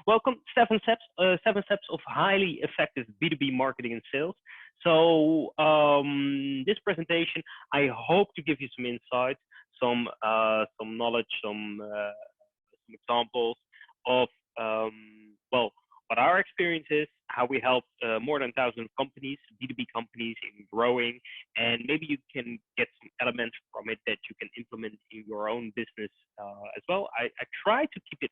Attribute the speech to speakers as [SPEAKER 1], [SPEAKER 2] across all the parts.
[SPEAKER 1] Welcome, 7 steps of highly effective B2B marketing and sales. So this presentation, I hope to give you some insights, some knowledge, some examples of well, what our experience is, how we help more than 1,000 companies, B2B companies, in growing, and maybe you can get some elements from it that you can implement in your own business as well. I try to keep it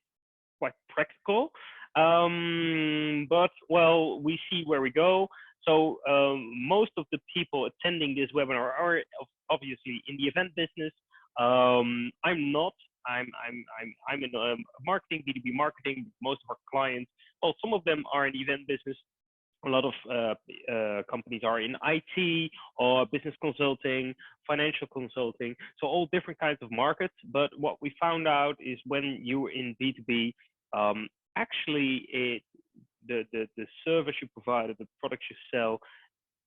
[SPEAKER 1] quite practical, but well, we see where we go. So most of the people attending this webinar are obviously in the event business. I'm not. I'm in marketing, B2B marketing. Most of our clients, well, some of them are in the event business. A lot of companies are in IT or business consulting, financial consulting, so all different kinds of markets. But what we found out is when you're in B2B, actually the service you provide, the products you sell,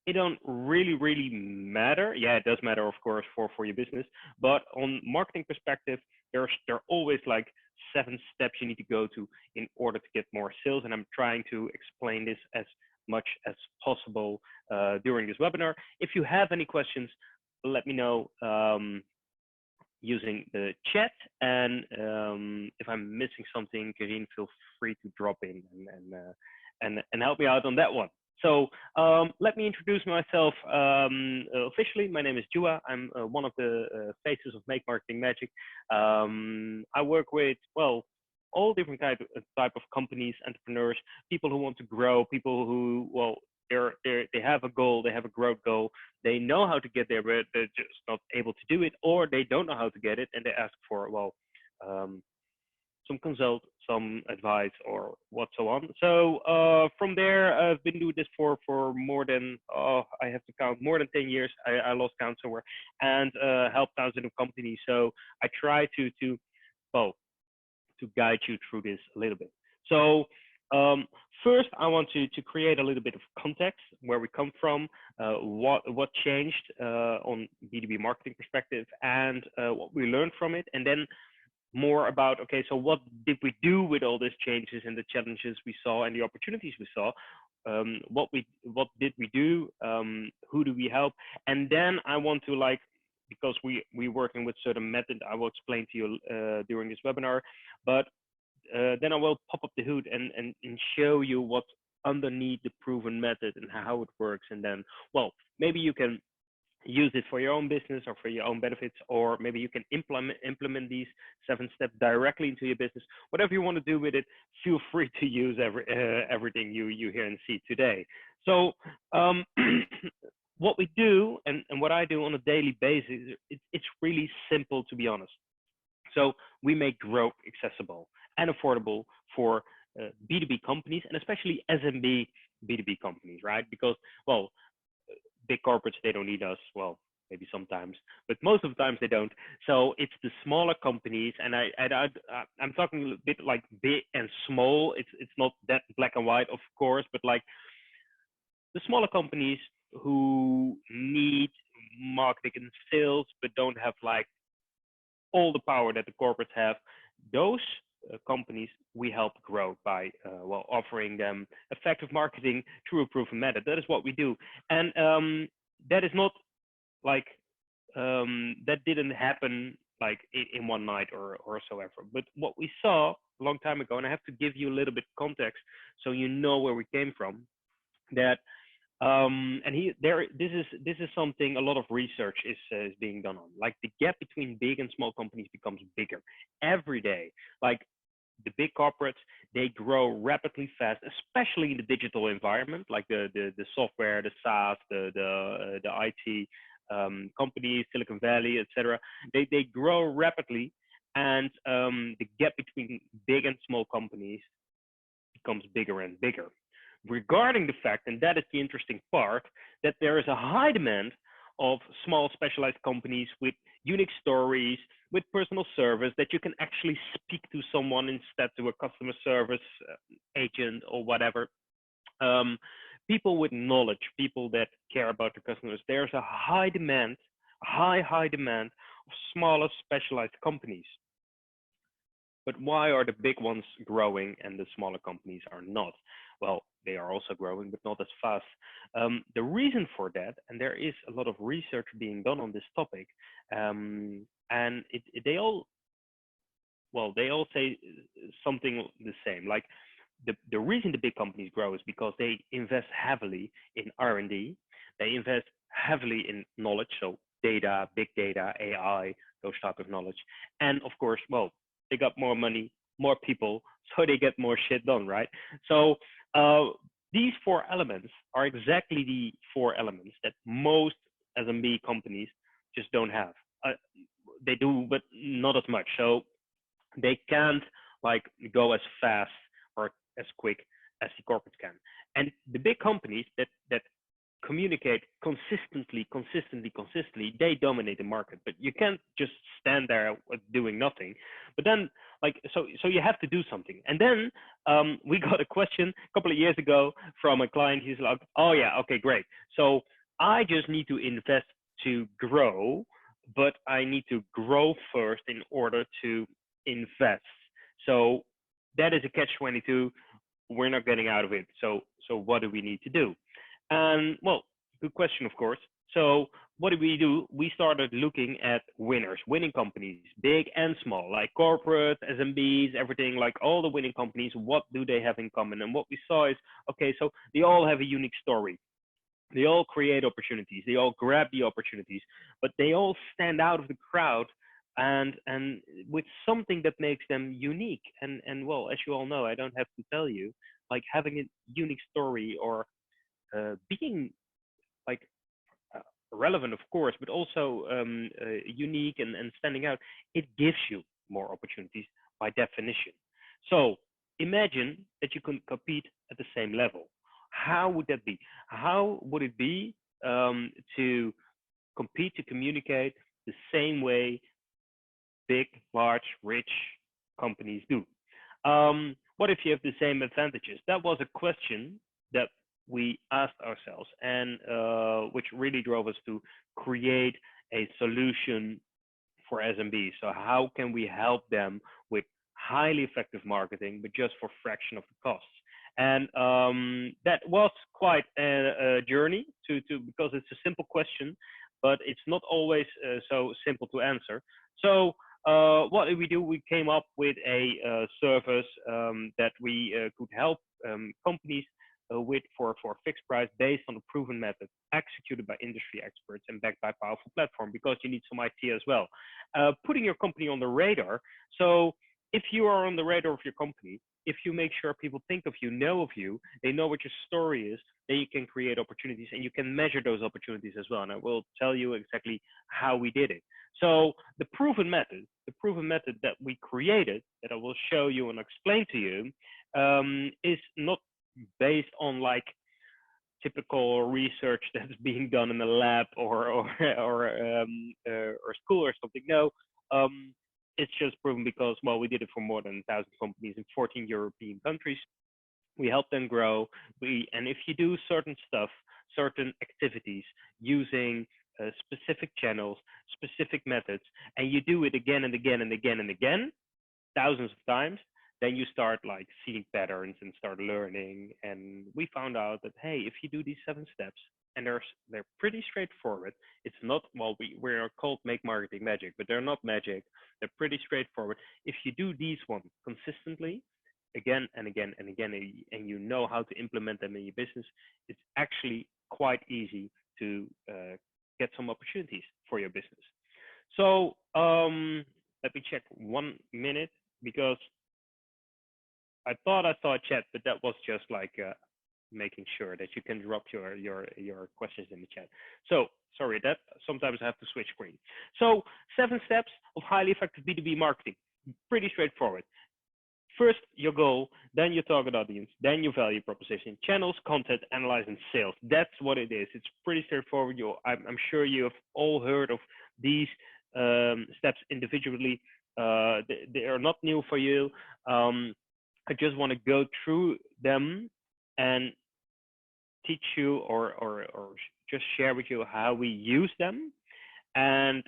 [SPEAKER 1] it don't really matter. Yeah, it does matter, of course, for your business. But on marketing perspective, there are always like 7 steps you need to go to in order to get more sales. And I'm trying to explain this as much as possible during this webinar. If you have any questions, let me know using the chat. And if I'm missing something, Karin, feel free to drop in and help me out on that one. So let me introduce myself officially. My name is Djoea. I'm one of the faces of Make Marketing Magic. I work with, well, all different type of companies, entrepreneurs, people who want to grow, people who, well, they have a goal, they have a growth goal, they know how to get there, but they're just not able to do it, or they don't know how to get it, and they ask for, well, some consult, some advice, or what so on. So from there, I've been doing this for more than, I have to count, more than 10 years. I lost count somewhere, and helped thousands of companies. So I try to guide you through this a little bit. So first, I want to create a little bit of context, where we come from, what changed on B2B marketing perspective, and what we learned from it, and then more about, okay, so what did we do with all these changes and the challenges we saw and the opportunities we saw? What did we do? Who do we help? And then I want to, like, because we're working with certain methods, I will explain to you during this webinar, but then I will pop up the hood and show you what's underneath the proven method and how it works. And then, well, maybe you can use it for your own business or for your own benefits, or maybe you can implement these 7 steps directly into your business. Whatever you want to do with it, feel free to use everything you hear and see today. So what we do and what I do on a daily basis, it's really simple, to be honest. So we make growth accessible and affordable for B2B companies, and especially SMB B2B companies, right? Because, well, big corporates, they don't need us. Well, maybe sometimes, but most of the times they don't. So it's the smaller companies, and I'm talking a little bit like big and small. It's not that black and white, of course, but like the smaller companies who need marketing and sales, but don't have like all the power that the corporates have. Those companies we help grow by well, offering them effective marketing through a proven method. That is what we do, and that is not like that didn't happen like in one night or so ever. But what we saw a long time ago, and I have to give you a little bit of context so you know where we came from. That this is something a lot of research is being done on. Like the gap between big and small companies becomes bigger every day. Like the big corporates, they grow rapidly fast, especially in the digital environment, like the software, the SaaS, the IT companies, Silicon Valley, etc. They grow rapidly, and the gap between big and small companies becomes bigger and bigger. Regarding the fact, and that is the interesting part, that there is a high demand of small specialized companies with unique stories, with personal service, that you can actually speak to someone instead to a customer service agent or whatever. People with knowledge, people that care about their customers. There's a high demand, high demand of smaller specialized companies. But why are the big ones growing and the smaller companies are not? Well, they are also growing, but not as fast. The reason for that, and there is a lot of research being done on this topic, and they all, well, they all say something the same. Like the reason the big companies grow is because they invest heavily in R&D. They invest heavily in knowledge, so data, big data, AI, those type of knowledge. And of course, well, they got more money, more people, so they get more shit done, right? So these four elements are exactly the four elements that most SMB companies just don't have. They do, but not as much. So they can't like go as fast or as quick as the corporates can. And the big companies that communicate consistently, they dominate the market. But you can't just stand there doing nothing. But then, like, so you have to do something. And then we got a question a couple of years ago from a client. He's like, "Oh yeah, okay, great. So I just need to invest to grow, but I need to grow first in order to invest." So that is a catch-22. We're not getting out of it. So what do we need to do? And well, good question, of course. So what did we do? We started looking at winners, winning companies, big and small, like corporate, SMBs, everything, like all the winning companies. What do they have in common? And what we saw is, okay, so they all have a unique story. They all create opportunities. They all grab the opportunities, but they all stand out of the crowd and with something that makes them unique. And well, as you all know, I don't have to tell you, like having a unique story or being like relevant, of course, but also unique and standing out, it gives you more opportunities by definition. So imagine that you can compete at the same level. How would that be? How would it be to compete, to communicate the same way big, large, rich companies do? What if you have the same advantages? That was a question that we asked ourselves, and which really drove us to create a solution for SMBs. So how can we help them with highly effective marketing, but just for a fraction of the costs? And that was quite a journey to because it's a simple question, but it's not always so simple to answer. So what did we do? We came up with a service that we could help companies with for a fixed price based on a proven method, executed by industry experts and backed by a powerful platform, because you need some IT as well. Putting your company on the radar. So if you are on the radar of your company, if you make sure people think of you, know of you, they know what your story is, then you can create opportunities and you can measure those opportunities as well. And I will tell you exactly how we did it. So the proven method that we created, that I will show you and explain to you, is not based on like typical research that's being done in a lab or school or something. No, it's just proven because, well, we did it for more than 1,000 companies in 14 European countries. We help them grow. And if you do certain stuff, certain activities using specific channels, specific methods, and you do it again and again and again and again, thousands of times, then you start like seeing patterns and start learning. And we found out that, hey, if you do these 7 steps, and they're pretty straightforward. It's not, well, we're called Make Marketing Magic, but they're not magic. They're pretty straightforward. If you do these ones consistently, again and again and again, and you know how to implement them in your business, it's actually quite easy to get some opportunities for your business. So let me check 1 minute, because I thought I saw a chat, but that was just like making sure that you can drop your questions in the chat. So sorry, that sometimes I have to switch screen. So 7 steps of highly effective B2B marketing, pretty straightforward. First, your goal, then your target audience, then your value proposition, channels, content, analyze, and sales. That's what it is. It's pretty straightforward. I'm sure you have all heard of these steps individually. They are not new for you. I just want to go through them and teach you or just share with you how we use them. And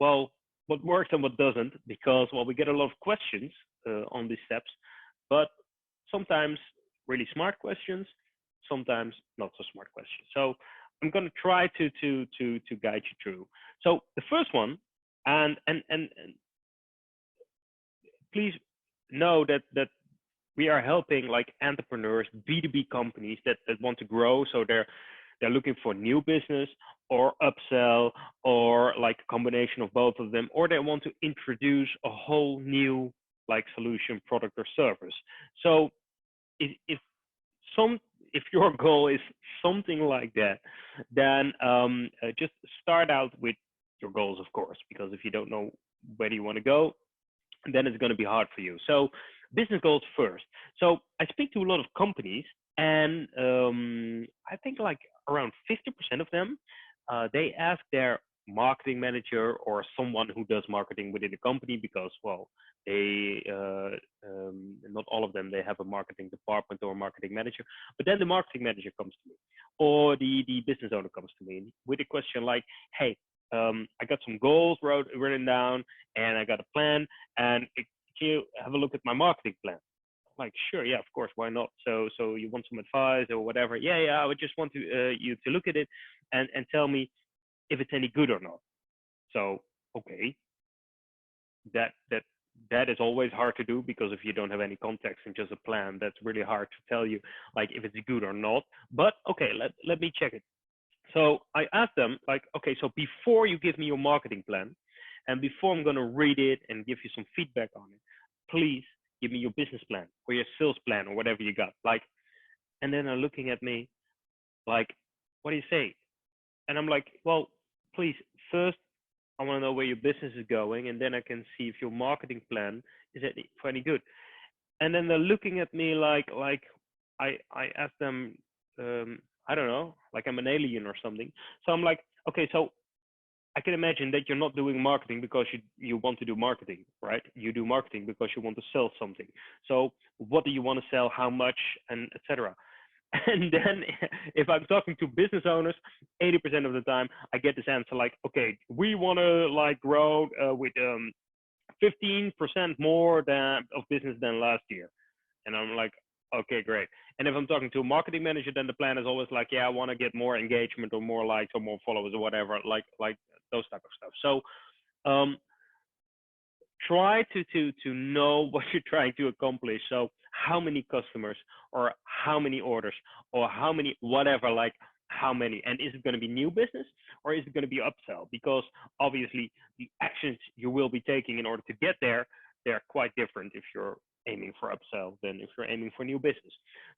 [SPEAKER 1] well, what works and what doesn't, because well, we get a lot of questions on these steps, but sometimes really smart questions, sometimes not so smart questions. So I'm going to try to guide you through. So the first one, and please know that we are helping like entrepreneurs, B2B companies that want to grow. So they're looking for new business or upsell or like a combination of both of them, or they want to introduce a whole new like solution, product or service. So if your goal is something like that, then just start out with your goals, of course, because if you don't know where you want to go, then it's going to be hard for you. So business goals first. So I speak to a lot of companies, and I think like around 50% of them, they ask their marketing manager or someone who does marketing within the company, because well, they not all of them, they have a marketing department or a marketing manager, but then the marketing manager comes to me, or the business owner comes to me with a question like, hey, I got some goals written down, and I got a plan, and can you have a look at my marketing plan? Like, sure, yeah, of course, why not? So you want some advice or whatever? Yeah, I would just want to you to look at it and tell me if it's any good or not. So okay, that is always hard to do, because if you don't have any context and just a plan, that's really hard to tell you like if it's good or not. But okay, let me check it. So I asked them like, okay, so before you give me your marketing plan, and before I'm going to read it and give you some feedback on it, please give me your business plan or your sales plan or whatever you got. Like, and then they're looking at me like, what do you say? And I'm like, well, please, first, I want to know where your business is going, and then I can see if your marketing plan is for any good. And then they're looking at me like I asked them, I don't know, like I'm an alien or something. So I'm like, okay, so I can imagine that you're not doing marketing because you want to do marketing, right? You do marketing because you want to sell something. So what do you want to sell, how much, and etc. And then if I'm talking to business owners, 80% of the time I get this answer like, okay, we want to like grow with 15% more of business than last year. And I'm like, okay, great. And if I'm talking to a marketing manager, then the plan is always like, yeah, I want to get more engagement or more likes or more followers or whatever, like those type of stuff. So try to know what you're trying to accomplish. So how many customers or how many orders or how many whatever, like how many, and is it going to be new business or is it going to be upsell? Because obviously the actions you will be taking in order to get there, they're quite different if you're aiming for upsell than if you're aiming for new business.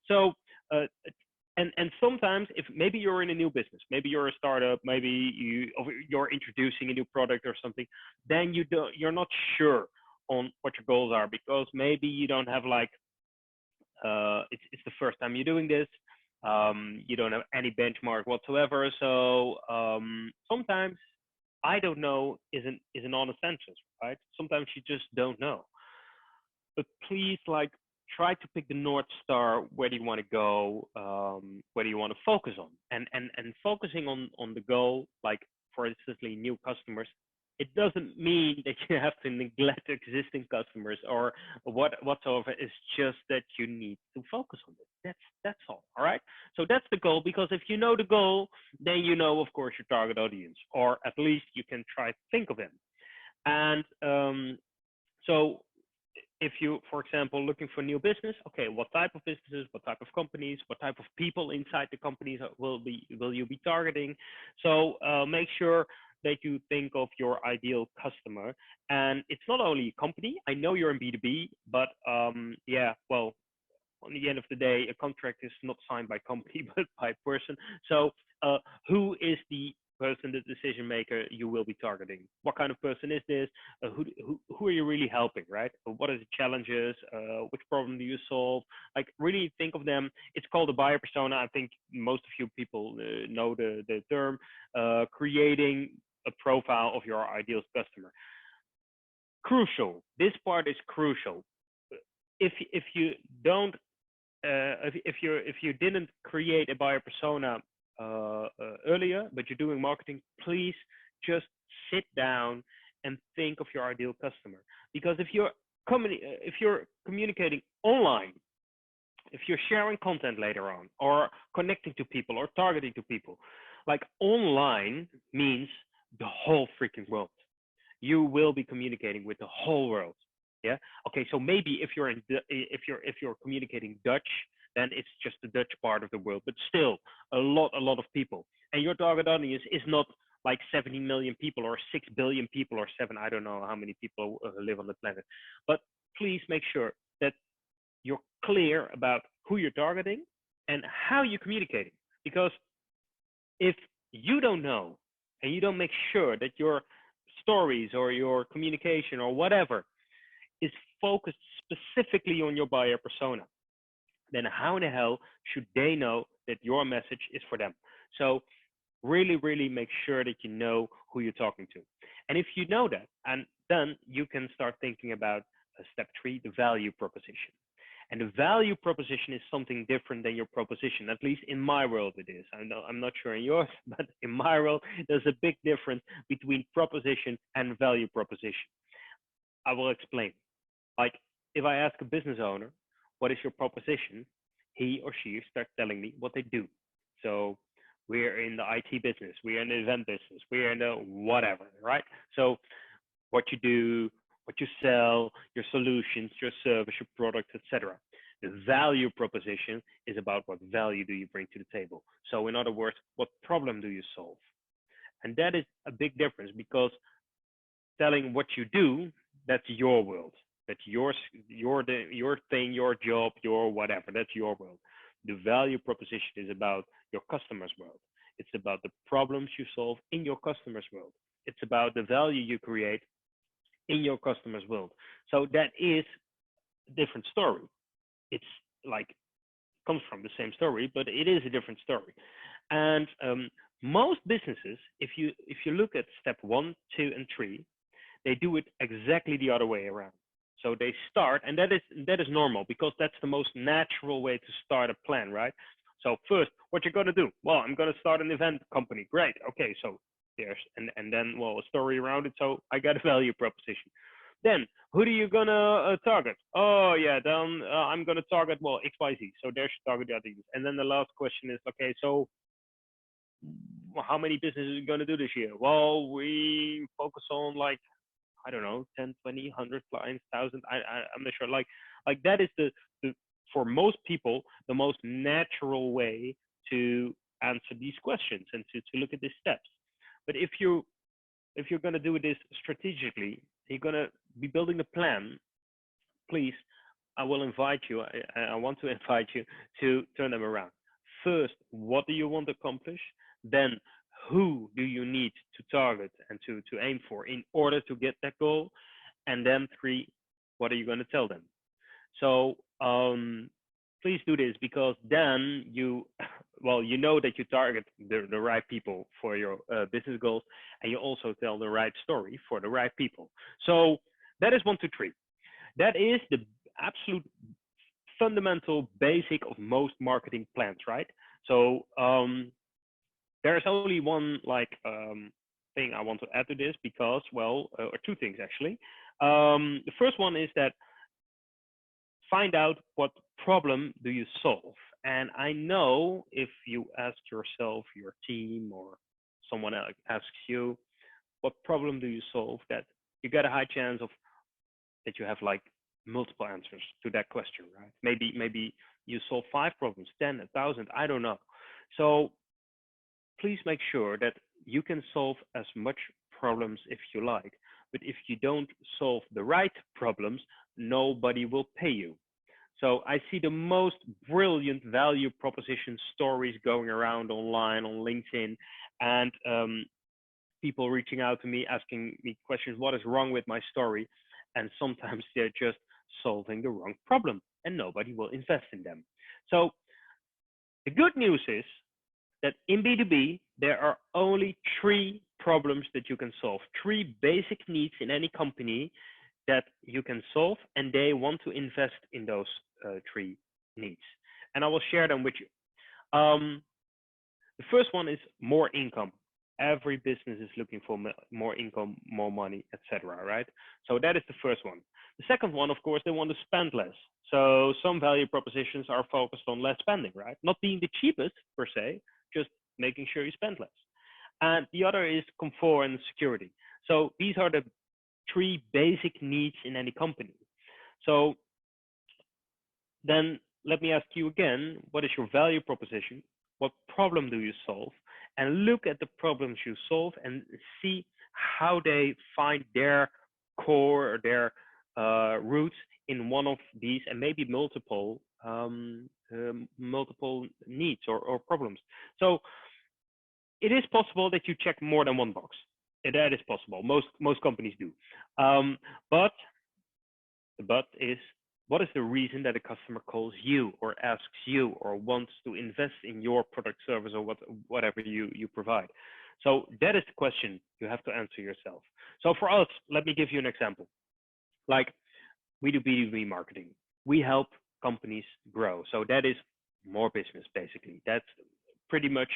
[SPEAKER 1] So and sometimes if maybe you're in a new business, maybe you're a startup, maybe you're introducing a new product or something, then you're not sure on what your goals are, because maybe you don't have like it's the first time you're doing this, you don't have any benchmark whatsoever. So sometimes I don't know is an honest answer, right? Sometimes you just don't know. But please, like, try to pick the North Star. Where do you want to go? Where do you want to focus on? And focusing on the goal, like for instance, new customers, it doesn't mean that you have to neglect existing customers or whatsoever. It's just that you need to focus on it. That's all. All right. So that's the goal, because if you know the goal, then you know, of course, your target audience, or at least you can try to think of them. And so if you, for example, looking for new business, okay, what type of businesses, what type of companies, what type of people inside the companies will you be targeting? So make sure that you think of your ideal customer. And it's not only a company. I know you're in B2B, but yeah, well, on the end of the day, a contract is not signed by company, but by person. So who is the person, the decision maker you will be targeting? What kind of person is this? Who are you really helping, right? What are the challenges? Which problem do you solve? Like, really think of them. It's called a buyer persona. I think most of you people know the term. Creating a profile of your ideal customer. Crucial. This part is crucial. If you don't, if you didn't create a buyer persona earlier, but you're doing marketing, please just sit down and think of your ideal customer. Because if you're communicating online, if you're sharing content later on, or connecting to people, or targeting to people, like online means the whole freaking world. You will be communicating with the whole world. Yeah. Okay. So maybe if you're communicating Dutch, then it's just the Dutch part of the world, but still a lot of people. And your target audience is not like 70 million people or 6 billion people or 7, I don't know how many people live on the planet. But please make sure that you're clear about who you're targeting and how you're communicating. Because if you don't know and you don't make sure that your stories or your communication or whatever is focused specifically on your buyer persona, then how in the hell should they know that your message is for them? So really make sure that you know who you're talking to. And if you know that, and then you can start thinking about step 3, the value proposition. And the value proposition is something different than your proposition. At least in my world it is. I'm not sure in yours, but in my world, there's a big difference between proposition and value proposition. I will explain. Like if I ask a business owner, what is your proposition? He or she starts telling me what they do. So we're in the IT business, we're in the event business, we're in the whatever, right? So what you do, what you sell, your solutions, your service, your products, etc. The value proposition is about what value do you bring to the table. So in other words, what problem do you solve? And that is a big difference, because telling what you do, that's your world. That's your thing, your job, your whatever. That's your world. The value proposition is about your customer's world. It's about the problems you solve in your customer's world. It's about the value you create in your customer's world. So that is a different story. It's like comes from the same story, but it is a different story. And most businesses, if you look at step 1, 2, and 3, they do it exactly the other way around. So they start, and that is normal, because that's the most natural way to start a plan, right? So first, what you're gonna do? Well, I'm gonna start an event company. Great. Okay, so there's and then well a story around it. So I got a value proposition. Then who do you gonna target? Oh yeah, then I'm gonna target well XYZ. So there's your target audience. And then the last question is, okay, so how many businesses are you gonna do this year? Well, we focus on like, I don't know, 10, 20, 100 clients, 1,000. I'm not sure. Like that is the for most people the most natural way to answer these questions and to look at these steps. But if you're going to do this strategically, you're going to be building a plan. Please, I will invite you. I want to invite you to turn them around. First, what do you want to accomplish? Then who do you need to target and to aim for in order to get that goal? And then 3, what are you going to tell them? So please do this, because then you know that you target the right people for your business goals, and you also tell the right story for the right people. So that is 1, 2, 3. That is the absolute fundamental basic of most marketing plans, right? So there's only one thing I want to add to this, because or 2 things actually. The first one is that find out what problem do you solve. And I know if you ask yourself, your team, or someone else asks you, what problem do you solve, that you got a high chance of that you have like multiple answers to that question, right? Maybe you solve 5 problems, 10, 1,000, I don't know. So please make sure that you can solve as much problems if you like, but if you don't solve the right problems, nobody will pay you. So I see the most brilliant value proposition stories going around online, on LinkedIn, and people reaching out to me, asking me questions, what is wrong with my story? And sometimes they're just solving the wrong problem, and nobody will invest in them. So the good news is that in B2B, there are only 3 problems that you can solve, 3 basic needs in any company that you can solve, and they want to invest in those 3 needs. And I will share them with you. The first one is more income. Every business is looking for more income, more money, etc. Right? So that is the first one. The second one, of course, they want to spend less. So some value propositions are focused on less spending, right? Not being the cheapest per se, just making sure you spend less. And the other is comfort and security. So these are the three basic needs in any company. So then let me ask you again, what is your value proposition? What problem do you solve? And look at the problems you solve and see how they find their core or their roots in one of these and maybe multiple multiple needs or problems. So it is possible that you check more than one box. That is possible. Most companies do. But the but is, what is the reason that a customer calls you or asks you or wants to invest in your product, service, or whatever you provide? So that is the question you have to answer yourself. So for us, let me give you an example. Like, we do B2B marketing. We help companies grow. So that is more business, basically. That's pretty much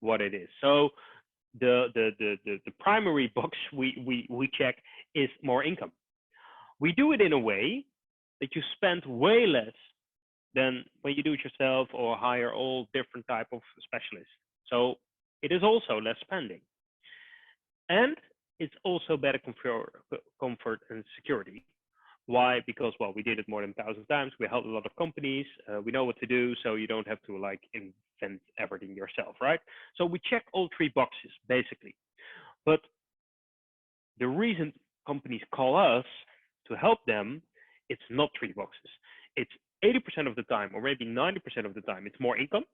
[SPEAKER 1] what it is. So the primary box we check is more income. We do it in a way that you spend way less than when you do it yourself or hire all different type of specialists. So it is also less spending. And it's also better comfort and security. Why? Because, well, we did it more than 1,000 times. We helped a lot of companies. We know what to do, so you don't have to like invent everything yourself, right? So we check all three boxes, basically. But the reason companies call us to help them, it's not three boxes. It's 80% of the time, or maybe 90% of the time, it's more income.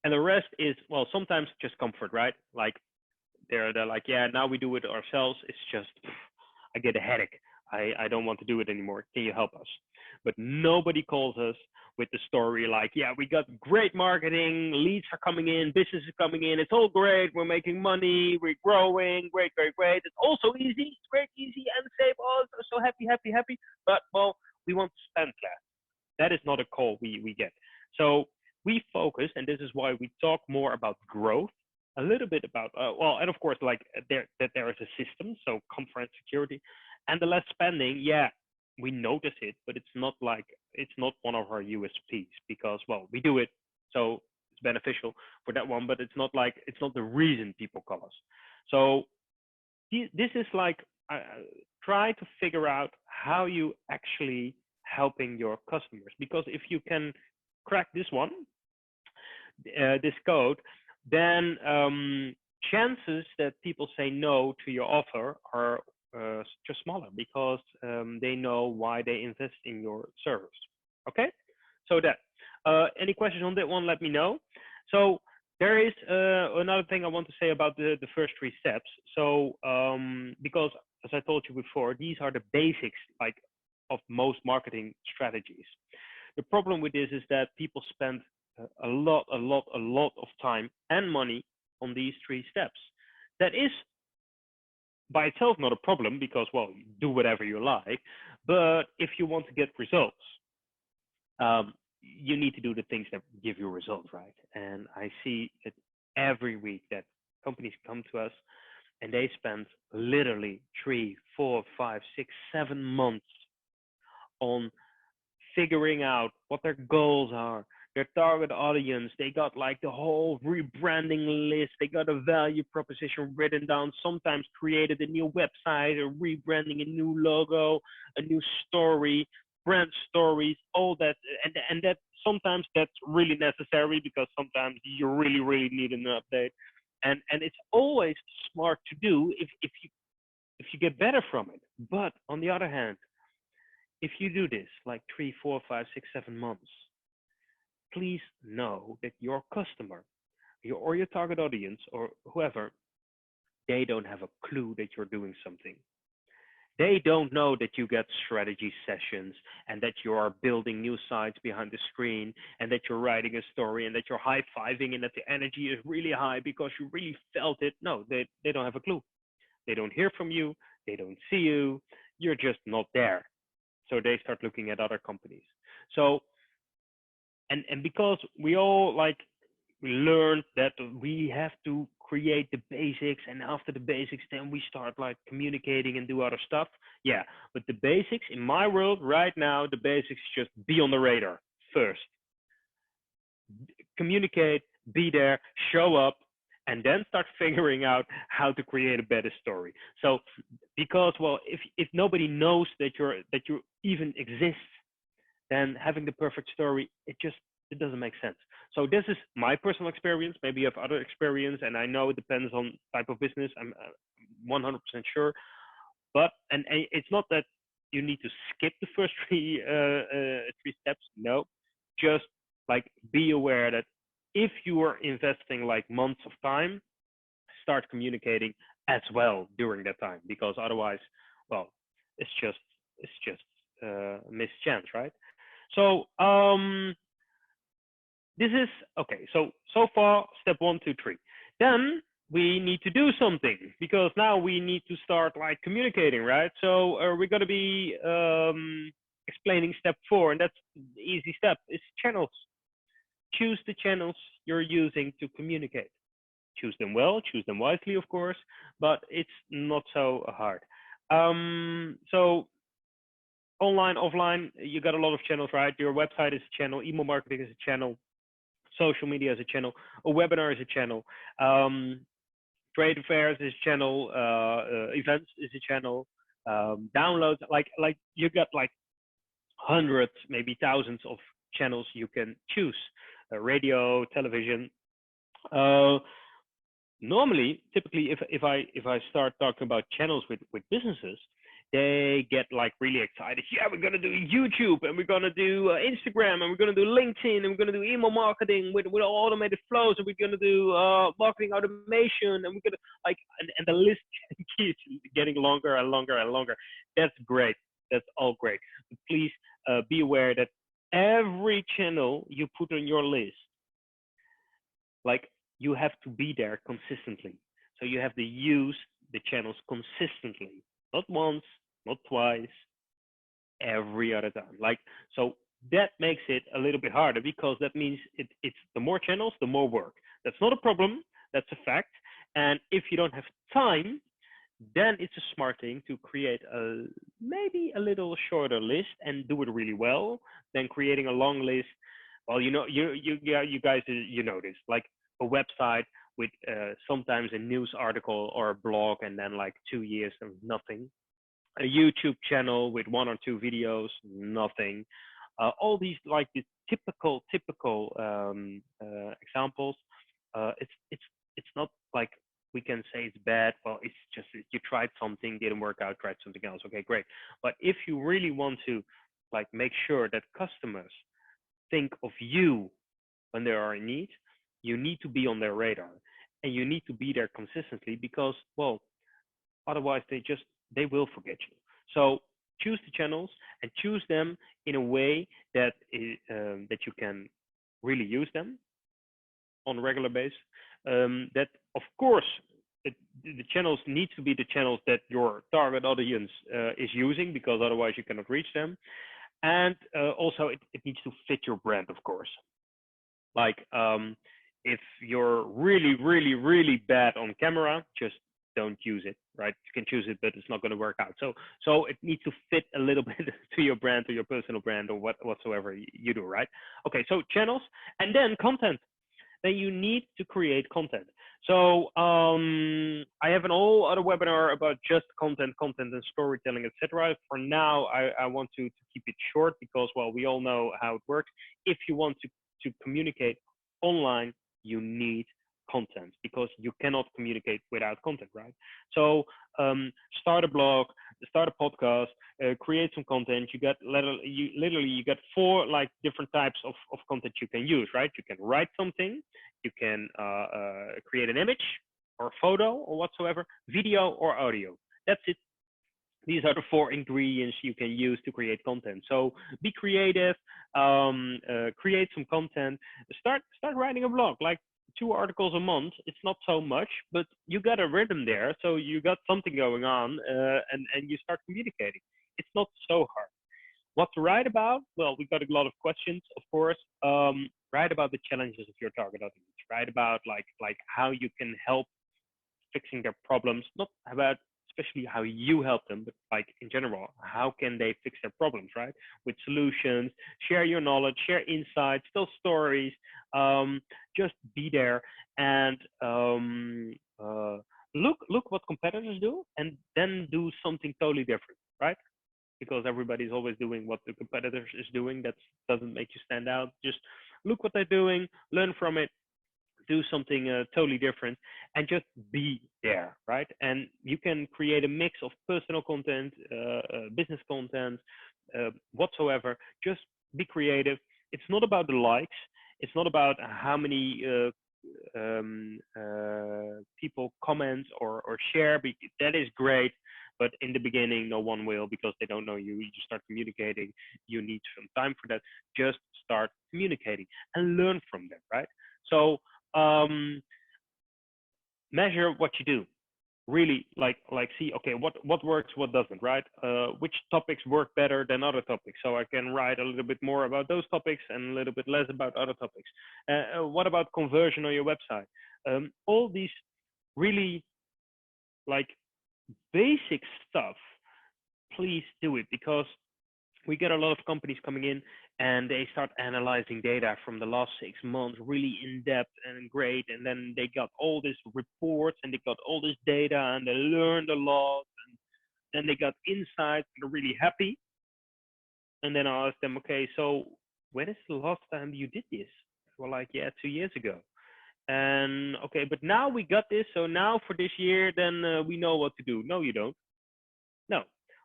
[SPEAKER 1] And the rest is, well, sometimes just comfort, right? Like they're like, yeah, now we do it ourselves. It's just, I get a headache. I don't want to do it anymore. Can you help us? But nobody calls us with the story like, yeah, we got great marketing, leads are coming in, business is coming in, it's all great, we're making money, we're growing, great. It's also easy, it's great, easy, and safe. Oh, so happy. But, well, we want to spend less. That is not a call we get. So we focus, and this is why we talk more about growth, a little bit about, well, and of course, like there is a system, so comfort and security. And the less spending, yeah, we notice it, but it's not one of our USPs because, well, we do it, so it's beneficial for that one, but it's not the reason people call us. So this is like, try to figure out how you actually helping your customers, because if you can crack this one, this code, then chances that people say no to your offer are just smaller because they know why they invest in your service. Okay, so that any questions on that one, let me know. So there is another thing I want to say about the first three steps. So because as I told you before, these are the basics like of most marketing strategies. The problem with this is that people spend a lot of time and money on these three steps. That is by itself not a problem because, well, you do whatever you like, but if you want to get results, you need to do the things that give you results, right? And I see it every week that companies come to us and they spend literally 3, 4, 5, 6, 7 months on figuring out what their goals are, their target audience. They got like the whole rebranding list. They got a value proposition written down, sometimes created a new website, or rebranding a new logo, a new story, brand stories, all that. And that sometimes that's really necessary because sometimes you really need an update. And it's always smart to do if you get better from it. But on the other hand, if you do this like 3, 4, 5, 6, 7 months, please know that your customer or your target audience or whoever, they don't have a clue that you're doing something. They don't know that you get strategy sessions and that you are building new sites behind the screen and that you're writing a story and that you're high-fiving and that the energy is really high because you really felt it. No, they don't have a clue. They don't hear from you. They don't see you. You're just not there. So they start looking at other companies. So, and because we all like learned that we have to create the basics, and after the basics then we start like communicating and do other stuff. Yeah, but the basics in my world right now, the basics just be on the radar first, communicate, be there, show up, and then start figuring out how to create a better story. So because, well, if nobody knows that you even exist, then having the perfect story, it doesn't make sense. So this is my personal experience. Maybe you have other experience, and I know it depends on type of business. I'm 100% sure. But and it's not that you need to skip the first three steps. No, just like be aware that if you are investing like months of time, start communicating as well during that time, because otherwise, well, it's just a missed chance, right? So this is okay. So far, step 1, 2, 3. Then we need to do something, because now we need to start like communicating, right? So we're going to be explaining step 4, and that's the easy step, is channels. Choose the channels you're using to communicate. Choose them well, choose them wisely, of course, but it's not so hard. So online, offline, you got a lot of channels, right? Your website is a channel, email marketing is a channel, social media is a channel, a webinar is a channel, trade affairs is a channel, events is a channel, downloads, like you got like hundreds, maybe thousands of channels you can choose, radio, television. Normally, typically, if I start talking about channels with businesses, they get like really excited. Yeah, we're gonna do YouTube, and we're gonna do Instagram, and we're gonna do LinkedIn, and we're gonna do email marketing with automated flows, and we're gonna do marketing automation, and we're gonna like, and the list keeps getting longer and longer and longer. That's great. That's all great. But please be aware that every channel you put on your list, like, you have to be there consistently. So you have to use the channels consistently, not once, not twice, every other time. Like, so that makes it a little bit harder, because that means it's the more channels, the more work. That's not a problem. That's a fact. And if you don't have time, then it's a smart thing to create maybe a little shorter list and do it really well than creating a long list. Well, you guys, you know this, like a website with sometimes a news article or a blog, and then like 2 years of nothing. A YouTube channel with 1 or 2 videos, nothing. All these like the typical examples. It's not like we can say it's bad. Well, it's just you tried something, didn't work out, tried something else. Okay, great. But if you really want to like make sure that customers think of you when they are in need, you need to be on their radar, and you need to be there consistently, because, well, otherwise they will forget you. So choose the channels and choose them in a way that that you can really use them on a regular basis. That, of course, the channels need to be the channels that your target audience is using, because otherwise you cannot reach them. And also it needs to fit your brand, of course. Like if you're really, really, really bad on camera, just don't use it, right? You can choose it, but it's not going to work out. So it needs to fit a little bit to your brand, to your personal brand, or whatsoever you do, right? Okay, so channels, and then content. Then you need to create content. So I have an whole other webinar about just content and storytelling, etc. For now, I want to keep it short, because, well, we all know how it works. If you want to communicate online, you need content, because you cannot communicate without content, right? So start a blog, start a podcast, create some content. You got 4 like different types of content you can use, right? You can write something, you can create an image or photo or whatsoever, video or audio. That's it. These are the 4 ingredients you can use to create content. So be creative, create some content, start writing a blog, like 2 articles a month. It's not so much, but you got a rhythm there. So you got something going on, and you start communicating. It's not so hard. What to write about? Well, we got a lot of questions, of course. Write about the challenges of your target audience. Write about like how you can help fixing their problems, not about especially how you help them, but like in general, how can they fix their problems, right? With solutions, share your knowledge, share insights, tell stories, just be there and look what competitors do and then do something totally different, right? Because everybody's always doing what the competitors is doing. That doesn't make you stand out. Just look what they're doing, learn from it, do something totally different, and just be there, right? And you can create a mix of personal content, business content, whatsoever. Just be creative. It's not about the likes. It's not about how many people comment or share. That is great. But in the beginning, no one will because they don't know you. You just start communicating. You need some time for that. Just start communicating and learn from them, right? So measure what you do. Really like see, okay, what works, what doesn't, right? Which topics work better than other topics, so I can write a little bit more about those topics and a little bit less about other topics. What about conversion on your website? All these really like basic stuff, please do it, because we get a lot of companies coming in and they start analyzing data from the last 6 months really in depth and great, and then they got all these reports and they got all this data and they learned a lot, and then they got insights and they're really happy. And then I asked them, okay, so when is the last time you did this? Well, like, yeah, 2 years ago. And okay, but now we got this, so now for this year, then we know what to do. No, you don't. No,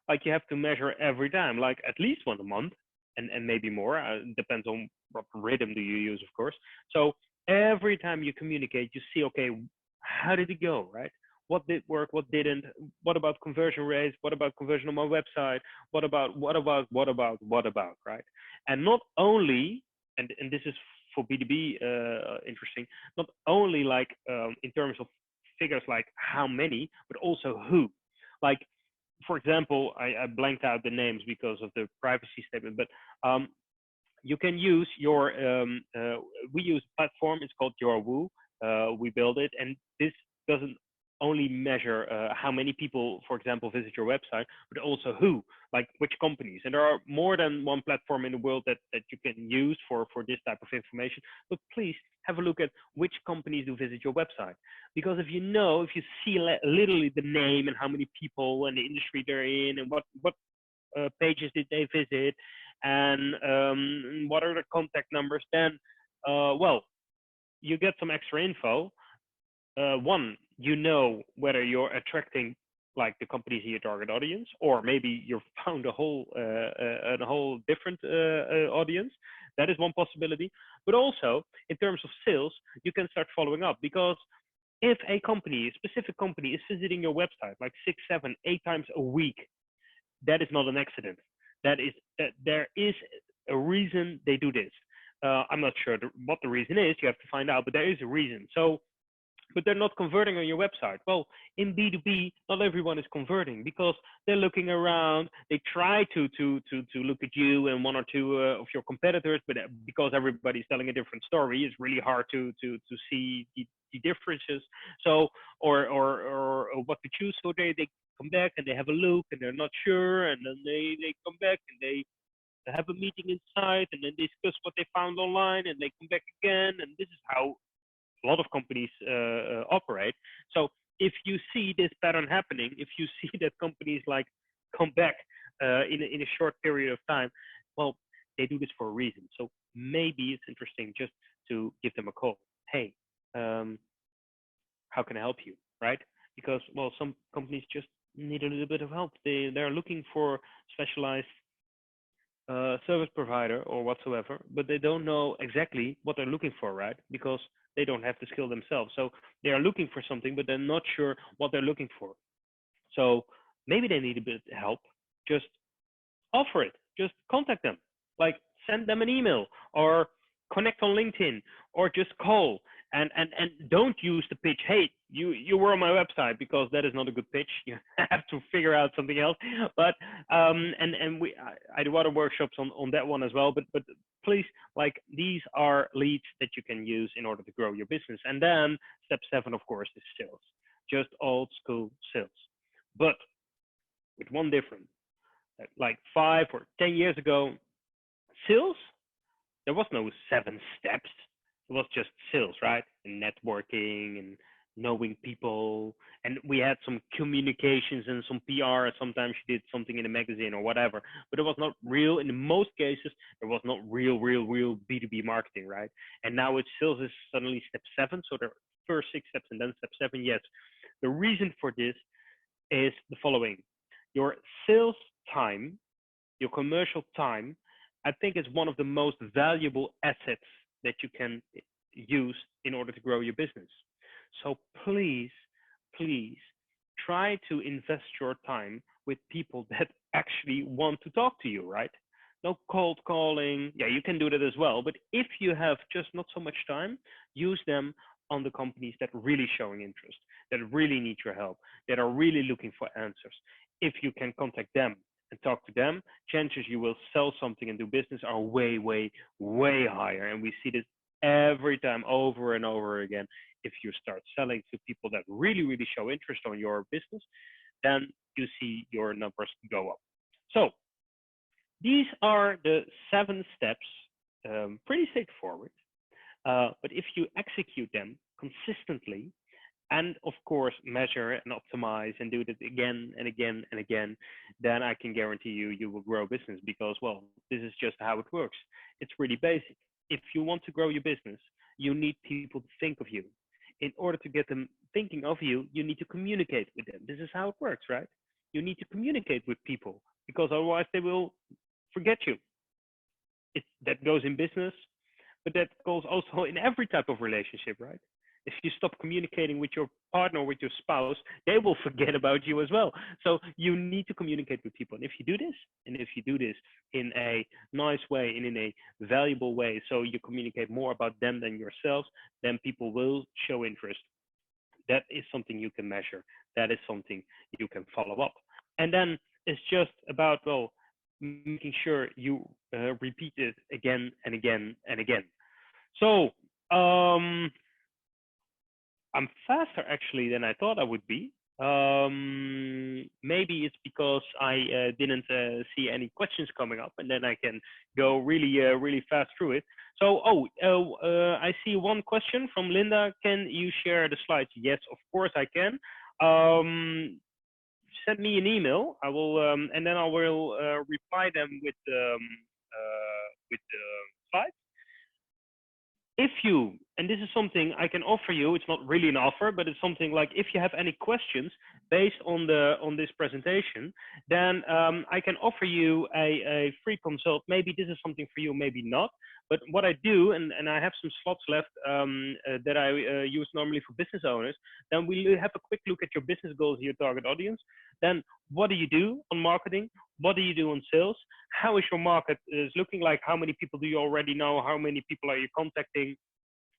[SPEAKER 1] like you have to measure every time, like at least once a month, and maybe more. Depends on what rhythm do you use, of course. So every time you communicate, you see, okay, how did it go, right? What did work? What didn't? What about conversion rates? What about conversion on my website? What about, right? And not only, and this is for B2B interesting, not only like in terms of figures like how many, but also who. Like, for example, I blanked out the names because of the privacy statement, but you can use your, we use a platform, it's called Your Woo. We build it, and this doesn't only measure how many people, for example, visit your website, but also who, like which companies. And there are more than one platform in the world that you can use for this type of information. But please have a look at which companies do visit your website. Because if you see literally the name and how many people and the industry they're in and what pages did they visit and what are the contact numbers, then, well, you get some extra info. One, you know whether you're attracting like the companies in your target audience, or maybe you've found a whole different audience. That is one possibility. But also in terms of sales, you can start following up, because if a company, a specific company, is visiting your website like 6, 7, 8 times a week, that is not an accident. That there is a reason they do this. I'm not sure what the reason is. You have to find out, but there is a reason. So, but they're not converting on your website. Well, in B2B, not everyone is converting because they're looking around. They try to look at you and one or two of your competitors, but because everybody's telling a different story, it's really hard to see the differences. So, or what to choose. So they come back and they have a look and they're not sure, and then they come back and they have a meeting inside and then discuss what they found online, and they come back again, and this is how a lot of companies operate. So if you see this pattern happening, if you see that companies like come back in a short period of time, well, they do this for a reason. So maybe it's interesting just to give them a call. Hey, how can I help you, right? Because, well, some companies just need a little bit of help. They're looking for specialized service provider or whatsoever, but they don't know exactly what they're looking for, right? Because they don't have the skill themselves. So they are looking for something, but they're not sure what they're looking for. So maybe they need a bit of help. Just offer it. Just contact them. Like send them an email or connect on LinkedIn or just call. And don't use the pitch, hey, you were on my website, because that is not a good pitch. You have to figure out something else. But and I do other workshops on that one as well. But please, like, these are leads that you can use in order to grow your business. And then step 7, of course, is sales, just old school sales, but with one difference. Like 5 or 10 years ago, sales, there was no 7 steps. It was just sales, right? And networking and knowing people. And we had some communications and some PR. Sometimes you did something in a magazine or whatever. But it was not real. In most cases, there was not real B2B marketing, right? And now it's sales is suddenly step 7. So there are first 6 steps and then step 7. Yes. The reason for this is the following. Your sales time, your commercial time, I think is one of the most valuable assets that you can use in order to grow your business. So please try to invest your time with people that actually want to talk to you, right? No cold calling. Yeah, you can do that as well. But if you have just not so much time, use them on the companies that are really showing interest, that really need your help, that are really looking for answers. If you can contact them and talk to them, chances you will sell something and do business are way higher. And we see this every time, over and over again. If you start selling to people that really show interest on your business, then you see your numbers go up. So these are the 7 steps, pretty straightforward. But if you execute them consistently, and of course measure and optimize and do that again and again and again, then I can guarantee you will grow business, because, well, this is just how it works. It's really basic. If you want to grow your business, you need people to think of you. In order to get them thinking of you, you need to communicate with them. This is how it works, right? You need to communicate with people, because otherwise they will forget you. That goes in business, but that goes also in every type of relationship, right? If you stop communicating with your partner or with your spouse, they will forget about you as well. So you need to communicate with people. And if you do this, in a nice way and in a valuable way, so you communicate more about them than yourselves, then people will show interest. That is something you can measure. That is something you can follow up. And then it's just about, well, making sure you repeat it again and again and again. So I'm faster actually than I thought I would be. Maybe it's because I didn't see any questions coming up, and then I can go really fast through it. So, I see one question from Linda. Can you share the slides? Yes, of course I can. Send me an email. I will, and then I will reply them with the slides. If you, and this is something I can offer you, it's not really an offer, but it's something like, if you have any questions based on this presentation, then I can offer you a free consult. Maybe this is something for you, maybe not. But what I do, and I have some slots left that I use normally for business owners, then we have a quick look at your business goals, your target audience. Then what do you do on marketing? What do you do on sales? How is your market is looking like? How many people do you already know? How many people are you contacting?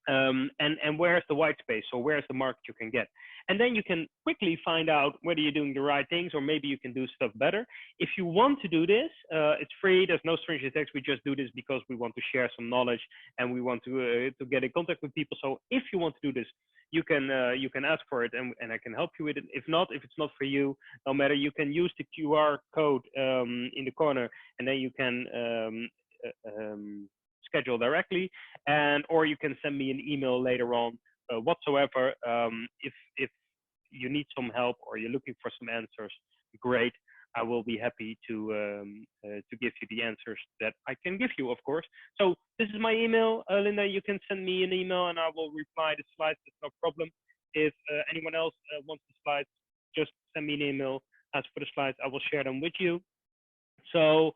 [SPEAKER 1] And where's the white space? So where's the market you can get? And then you can quickly find out whether you're doing the right things, or maybe you can do stuff better. If you want to do this, it's free. There's no strings attached. We just do this because we want to share some knowledge and we want to get in contact with people. So if you want to do this, you can ask for it, and I can help you with it. If not, if it's not for you, no matter, you can use the QR code in the corner, and then you can schedule directly, or you can send me an email later on whatsoever. If you need some help or you're looking for some answers, great. I will be happy to give you the answers that I can give you, of course. So this is my email, Linda. You can send me an email and I will reply the slides. It's no problem. If anyone else wants the slides, just send me an email. Ask for the slides. I will share them with you. So,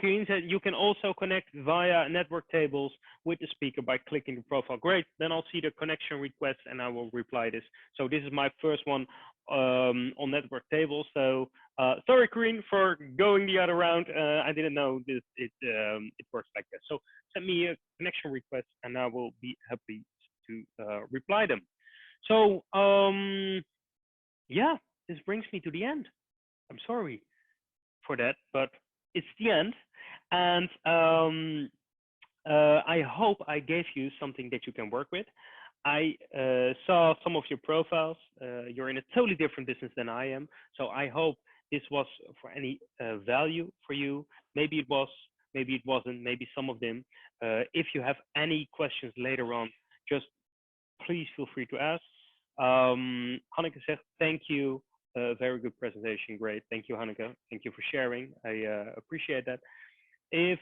[SPEAKER 1] Keen said you can also connect via NetworkTables with the speaker by clicking the profile. Great. Then I'll see the connection request and I will reply this. So this is my first one on NetworkTables. So sorry, Corinne, for going the other round. I didn't know this. It works like that. So send me a connection request and I will be happy to reply them. So yeah, this brings me to the end. I'm sorry for that, but it's the end. And I hope I gave you something that you can work with. I saw some of your profiles. You're in a totally different business than I am. So I hope this was for any value for you. Maybe it was, maybe it wasn't, maybe some of them. If you have any questions later on, just please feel free to ask. Hanneke said, thank you. Very good presentation. Great. Thank you, Hanneke. Thank you for sharing. I appreciate that. If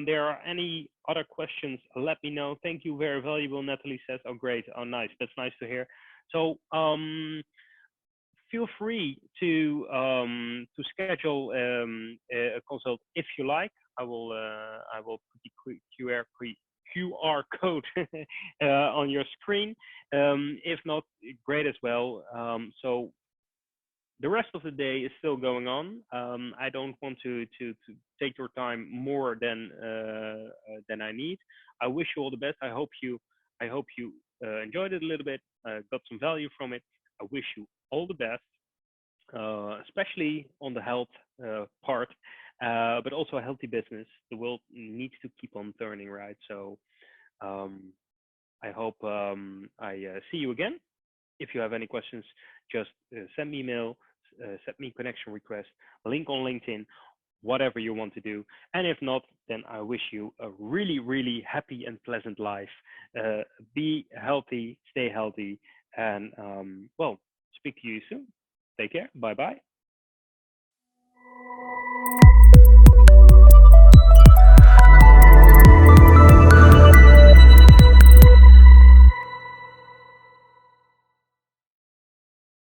[SPEAKER 1] there are any other questions, let me know. Thank you. Very valuable. Natalie says, oh, great. Oh, nice. That's nice to hear. So feel free to schedule a consult if you like. I will put the QR code on your screen. If not, great as well. So the rest of the day is still going on. I don't want to take your time more than I need. I wish you all the best. I hope you enjoyed it a little bit, got some value from it. I wish you all the best, especially on the health part, but also a healthy business. The world needs to keep on turning, right? So I hope I see you again. If you have any questions, just send me email, send me connection request, link on LinkedIn, whatever you want to do. And if not, then I wish you a really, really happy and pleasant life. Be healthy, stay healthy, and well, speak to you soon. Take care. Bye-bye.